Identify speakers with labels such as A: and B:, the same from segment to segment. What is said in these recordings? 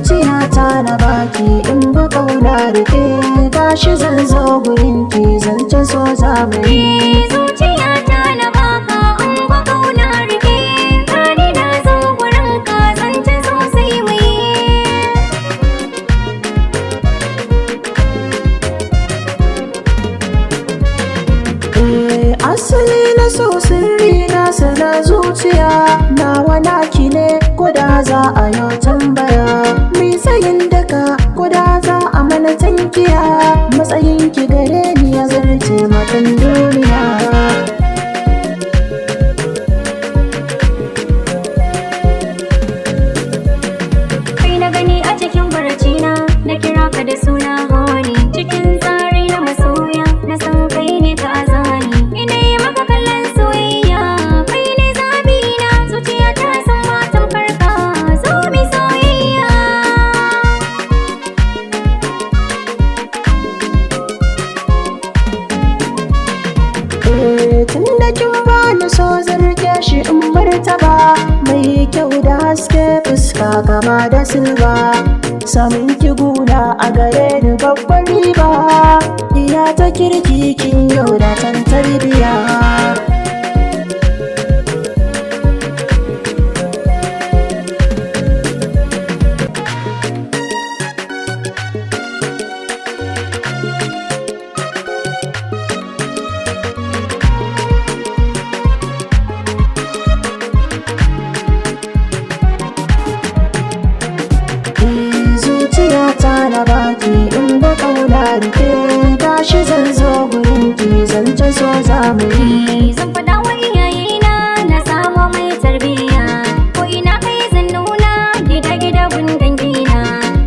A: zuciyata na baki in ba kauna rike gashi zan zo gurin ki zance so zamani.
B: Zuciyata na baka in ba kauna rike gani na zo gurin ka zance so sai mu yi.
A: Asali na so sirri na sana zuciya nawa naki ne kuda za a yau tambaya mai tsayin daka kuda za a mana tankiya matsayin ki gare ni ya zarce matan duniya.
B: Kai na gani a cikin barcina na kira ka da suna honi cikin tsari na masoya na san kai ne ka azani ina yi maka kallon soyayya kai ne zabi na zuciya ta san matan farka zo mi soyayya.
A: Tun da kin bani so zarge shi in martaba mai kyau da haske fuska kama da silba samun ki guna a gare ni babbar riba iya ta kirki kin yau da tan tarbiya. Zuciyata na baki in ba kauna rike gashi zan zo gurin ki zance so zamani.
B: Zan faɗa wa iyayena na samo mai tarbiyya ko ina kai zan nuna gida gida gun dangina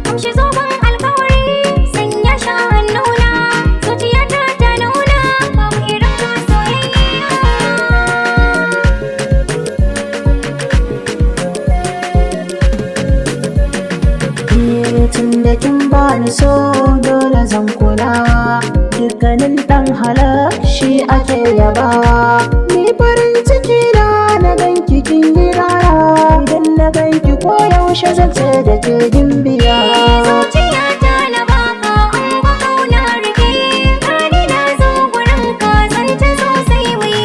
B: kamshi zoben alkawari sanya sha hannuna zuciyata ta nuna babu irin ka soyayya.
A: Tun da kin bani so dole zan kulawa dukkanin dan halak shi ake yabawa ni farin ciki na ganki kin yi rara idan na ganki ko yaushe zan ce da ke gimbiya.
B: Zuciyata na baka in ba kauna rike gani na zo gurin ka zance sosai mu yi.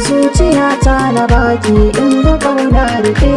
A: Zuciyata na baki in ba kauna rike